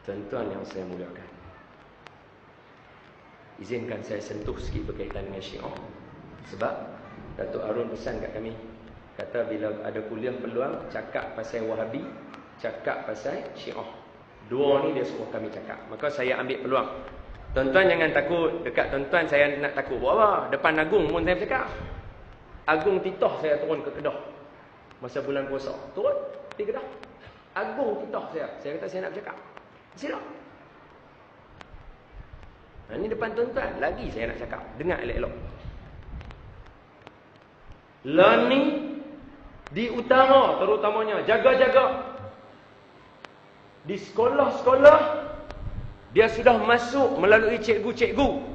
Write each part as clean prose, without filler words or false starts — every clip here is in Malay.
Tuan-tuan yang saya muliakan, izinkan saya sentuh sikit berkaitan dengan Syiah. Sebab Datuk Arun pesan kat kami, kata bila ada kuliah peluang, cakap pasal Wahabi, cakap pasal Syiah. Dua ni dia suruh kami cakap. Maka saya ambil peluang. Tuan-tuan jangan takut. Dekat tuan-tuan saya nak takut buat apa? Depan Agung pun saya bercakap. Agung Titoh saya turun ke Kedah masa bulan puasa. Turun di Kedah. Agung Titoh saya. Saya kata saya nak bercakap. Sila. Ini depan tuan-tuan. Lagi saya nak cakap. Dengar elok-elok. Lah ni di utara terutamanya, jaga-jaga. Di sekolah-sekolah dia sudah masuk melalui cikgu-cikgu.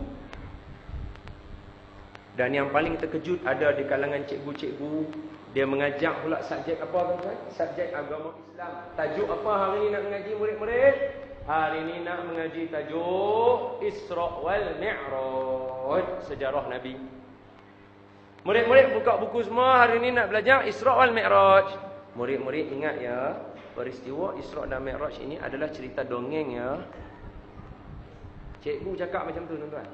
Dan yang paling terkejut ada di kalangan cikgu-cikgu, dia mengajak pula subjek apa tuan-tuan? Subjek agama Islam. Tajuk apa hari ni nak mengaji murid-murid? Hari ni nak mengaji tajuk Isra wal Mi'raj, sejarah Nabi. Murid-murid buka buku semua, hari ni nak belajar Isra wal Mi'raj. Murid-murid ingat ya, peristiwa Isra dan Mi'raj ini adalah cerita dongeng ya. Cikgu cakap macam tu tuan-tuan.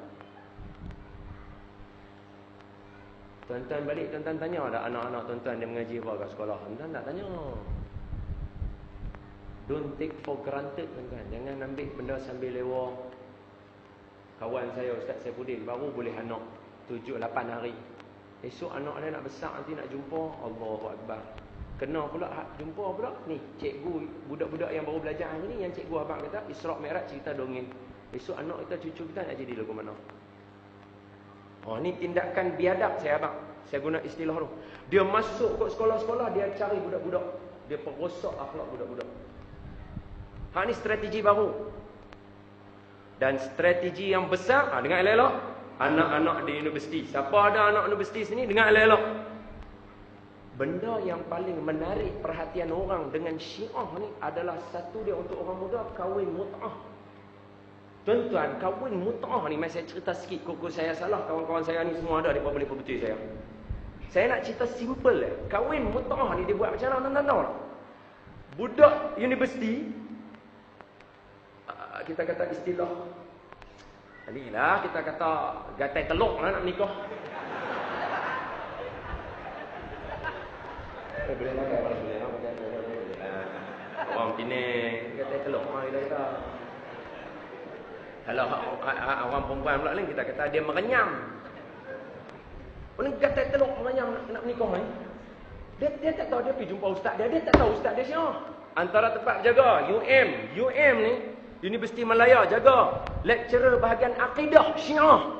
Tuan-tuan balik, tuan-tuan tanya ada anak-anak tuan-tuan dia mengaji apa kat sekolah. Tuan-tuan tak tanya. Don't take for granted tuan-tuan. Jangan ambil benda sambil lewat. Kawan saya Ustaz Saifuddin baru boleh anak 7-8 hari. Esok anak dia nak besar nanti nak jumpa, Allahu Akbar. Kena pula jumpa pula ni cikgu budak-budak yang baru belajar hari ni, yang cikgu abang kata Isra Mi'raj cerita dongeng. Esok anak kita, cucu kita nak jadi lagu mana? Oh, ni tindakan biadab saya abang. Saya guna istilah tu. Dia masuk ke sekolah-sekolah, dia cari budak-budak. Dia perosak akhlak budak-budak. Ha, ni strategi baru. Dan strategi yang besar, dengar elok-elok. Anak-anak di universiti. Siapa ada anak universiti sini, dengar elok-elok. Benda yang paling menarik perhatian orang dengan Syiah ni adalah satu dia untuk orang muda, kahwin mut'ah. Tuan-tuan, kahwin mut'ah ni, saya cerita sikit, koko saya salah, kawan-kawan saya ni semua ada, mereka boleh perbetul saya. Saya nak cerita simple ya. Kahwin mut'ah ni dia buat macam mana, tuan-tuan tahu tak? Budak universiti, kita kata istilah, inilah kita kata gatai teluk lah nak menikah. Boleh nak boleh nak. Orang Penang gatai teluk lah kita kata. Kalau orang perempuan pula ni kita kata dia merenyam. Orang gatai teluk merenyam nak menikah ni. Dia tak tahu, dia pergi jumpa ustaz dia tak tahu ustaz dia siapa. Antara tempat jaga UM ni Universiti Malaya jaga lecturer bahagian akidah Syiah.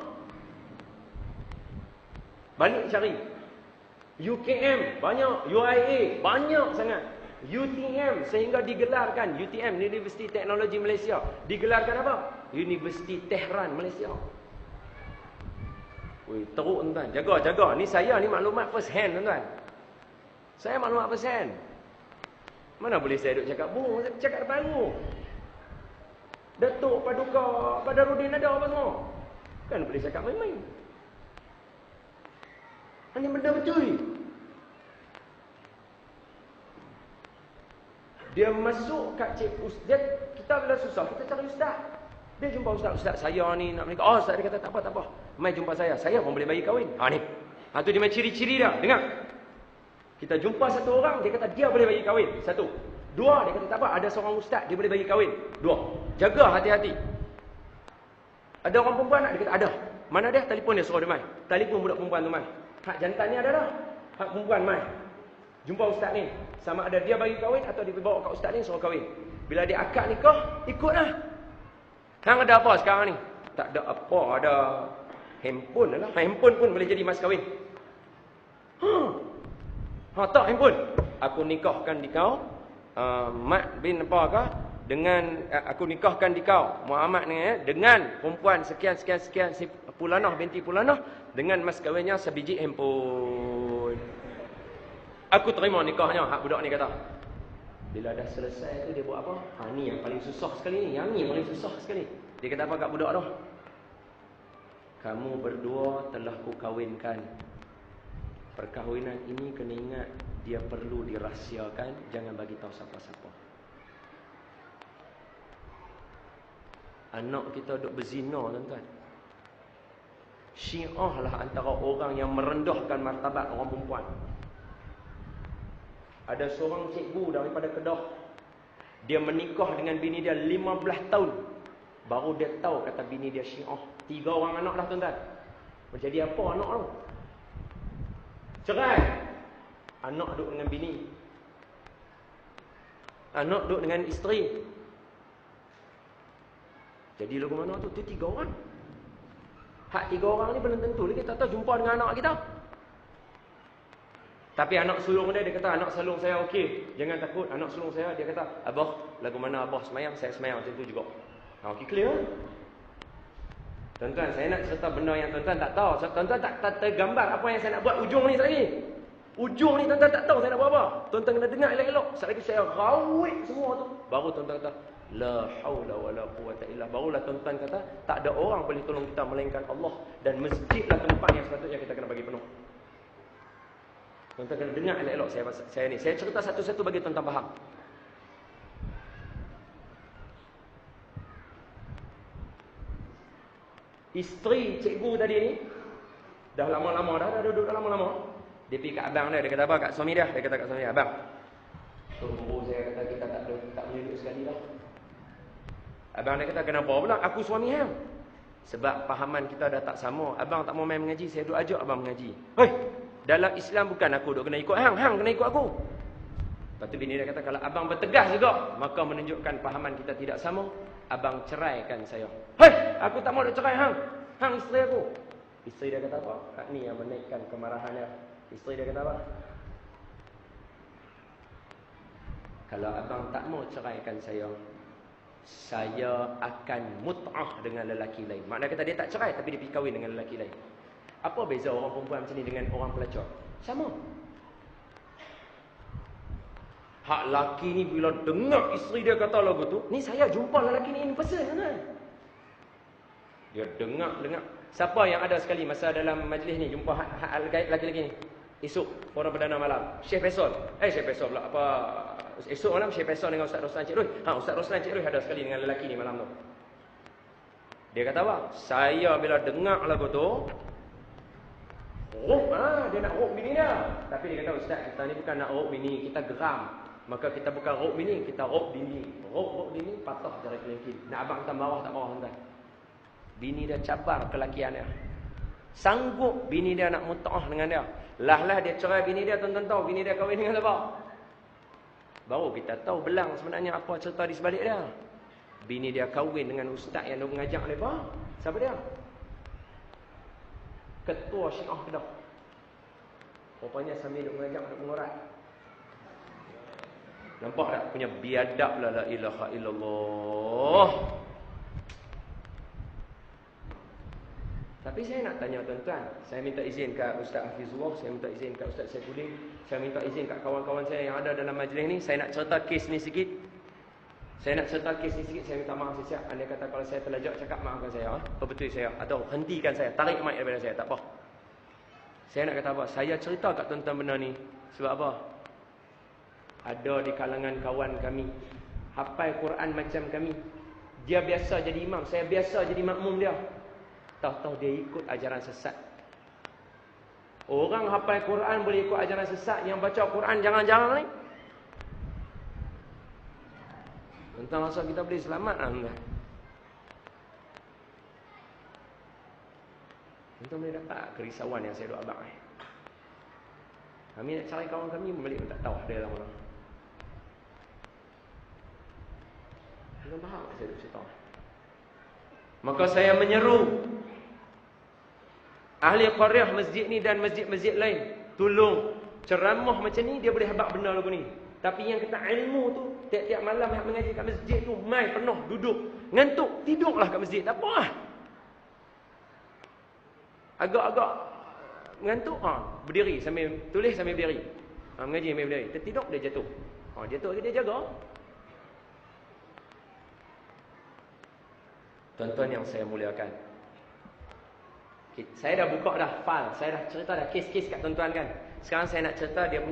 Balik cari. UKM banyak, UIA banyak sangat. UTM sehingga digelarkan UTM, Universiti Teknologi Malaysia, digelarkan apa? Universiti Tehran Malaysia. Woi, teruk tuan-tuan. Jaga. Ni saya ni maklumat first hand tuan-tuan. Saya maklumat first hand. Mana boleh saya duk cakap saya cakap depan lu. Datuk Paduka Badarudin ada apa semua? Kan boleh cakap main-main. Ini benda betul ni. Dia masuk kat ustaz. Kita bila susah, kita cari ustaz. Dia jumpa ustaz saya ni nak menikah. Oh, ustaz dia kata tak apa. Mai jumpa saya pun boleh bagi kahwin. Ha ni. Ha tu dia main ciri-ciri dah. Dengar. Kita jumpa satu orang, dia kata dia boleh bagi kahwin. Satu. Dua, dia kata tak apa, ada seorang ustaz dia boleh bagi kahwin. Dua. Jaga hati-hati. Ada orang perempuan nak? Dia kata ada. Mana dia? Telefon dia suruh dia mai. Telefon budak perempuan tu mai. Hak jantan ni ada dah. Hak perempuan mai. Jumpa ustaz ni. Sama ada dia bagi kahwin atau dia bawa kat ustaz ni suruh kahwin. Bila dia akad nikah, ikutlah. Hang ada apa sekarang ni? Tak ada apa, ada handphone lah. Handphone pun boleh jadi mas kahwin. Tak handphone. Aku nikahkan di kau. Mat bin apakah? Dengan aku nikahkan di kau Muhammad ni dengan perempuan sekian si Pulanah binti Pulanah dengan mas kahwinnya sebiji handphone. Aku terima nikahnya. Hak budak ni kata. Bila dah selesai tu dia buat apa? Ni yang paling susah sekali ni. Yang ni yang paling susah sekali. Dia kata apa kat budak tu? Kamu berdua telah ku kahwinkan. Perkahwinan ini kena ingat dia perlu dirahsiakan, jangan bagi tahu siapa-siapa. Anak kita duk berzina, tuan-tuan. Syiah lah antara orang yang merendahkan martabat orang perempuan. Ada seorang cikgu daripada Kedah. Dia menikah dengan bini dia 15 tahun. Baru dia tahu kata bini dia Syiah. 3 orang anak dah, tuan-tuan. Jadi apa anak tu? Cerai. Anak duduk dengan bini. Anak duduk dengan isteri. Jadi lagu mana tu? Tu 3 orang. Hak 3 orang ni belum tentu lagi kita tahu jumpa dengan anak kita. Tapi anak sulung dia kata, anak sulung saya okey. Jangan takut, anak sulung saya dia kata, abah, lagu mana abah semayang, saya semayang macam tu juga. Okey, clear. Tuan-tuan, saya nak cerita benda yang tuan-tuan tak tahu. Tuan-tuan tak tergambar apa yang saya nak buat ujung ni sekali. Ujung ni tuan-tuan tak tahu saya nak buat apa. Tuan-tuan kena dengar elok-elok. Sekali lagi saya rawik semua tu. Baru tuan-tuan kata, la haula wala quwwata illa. Barulah tuan-tuan kata, tak ada orang boleh tolong kita melainkan Allah. Dan masjidlah tempat yang sepatutnya kita kena bagi penuh. Tuan-tuan kena dengar elok-elok saya ni. Saya cerita satu-satu bagi tuan-tuan faham. Isteri cikgu tadi ni dah lama-lama dah duduk dah lama-lama. Dia pergi kat abang dia kata apa kat suami dia kata kat suami dia, abang, tunggu saya kata kita tak boleh duduk sekali dah. Abang dia kata kenapa pula aku suami hang? Sebab pahaman kita dah tak sama. Abang tak mau main mengaji, saya duk ajak abang mengaji. Hei, dalam Islam bukan aku duk kena ikut hang, hang kena ikut aku. Lepas tu bini dia kata kalau abang bertegas juga, maka menunjukkan pahaman kita tidak sama. Abang ceraikan saya. Hei, aku tak mau cerai hang. Hang isteri aku. Isteri dia kata apa? Kak ni yang menaikkan kemarahannya. Isteri dia kata apa? Kalau abang tak mau ceraikan saya akan mut'ah dengan lelaki lain. Maknanya kata dia tak cerai tapi dia pergi kahwin dengan lelaki lain. Apa beza orang perempuan macam ni dengan orang pelacur? Sama. Hak laki ni bila dengar isteri dia kata lagu tu, ni saya jumpa lelaki ni in person kan. Dia dengar. Siapa yang ada sekali masa dalam majlis ni jumpa lelaki-lelaki ni? Esok orang perdana malam. Syekh Faisal. Syekh Faisal pula apa? Esok malam Syekh Faisal dengan Ustaz Roslan Cik Roy. Ustaz Roslan Cik Roy ada sekali dengan lelaki ni malam tu. Dia kata apa? Saya bila dengar lagu tu, dia nak ruk bini dia. Tapi dia kata, Ustaz, kita ni bukan nak ruk bini, kita geram. Maka kita bukan ruk bini, kita ruk dini. Ruk dini patah jari kelingking. Nak abang kita marah tak marah tuan. Bini dia cabar kelakian dia. Sanggup bini dia nak mut'ah dengan dia. Lah dia cerai bini dia, tuan-tuan tahu bini dia kahwin dengan siapa? Baru kita tahu belang sebenarnya apa cerita di sebalik dia. Bini dia kahwin dengan ustaz yang duk mengajak mereka. Siapa dia? Ketua Syiah Kedah. Rupanya sambil duk mengajak duk mengorat. Nampak tak punya biadab la ilaha illallah. Tapi saya nak tanya tuan-tuan, saya minta izin kat Ustaz Hafizullah, saya minta izin kat Ustaz Saifuddin, saya minta izin kat kawan-kawan saya yang ada dalam majlis ni, saya nak cerita kes ni sikit. Saya minta maaf siap. Anda kata kalau saya terlajak cakap maafkan saya, betul saya atau hentikan saya, tarik mic daripada saya, tak apa. Saya nak kata apa? Saya cerita kat tuan-tuan benda ni sebab apa? Ada di kalangan kawan kami hafal Quran macam kami. Dia biasa jadi imam, saya biasa jadi makmum dia. Tahu-tahu dia ikut ajaran sesat. Orang hafal Quran boleh ikut ajaran sesat, yang baca Quran jangan-jangan ni. Tentang rasa kita boleh selamat lah. Tuan boleh dapat kerisauan yang saya duk abang. Kami nak cari kawan kami balik pun tak tahu ada dalam mana. Tuan faham tak saya duk cerita? Maka saya menyeru ahli qaryah masjid ni dan masjid-masjid lain, tolong ceramah macam ni dia boleh habaq benda lagu ni. Tapi yang kata ilmu tu, tiap-tiap malam yang mengaji kat masjid tu, mai penuh duduk, ngantuk, tidurlah kat masjid. Tak apa lah. Agak-agak ngantuk, berdiri sambil tulis sambil berdiri. Mengaji sambil berdiri. Tertidur dia jatuh. Jatuh dia jaga. Tuan-tuan yang saya muliakan, saya dah buka dah file, saya dah cerita dah kes-kes kat tuan-tuan kan. Sekarang saya nak cerita dia punya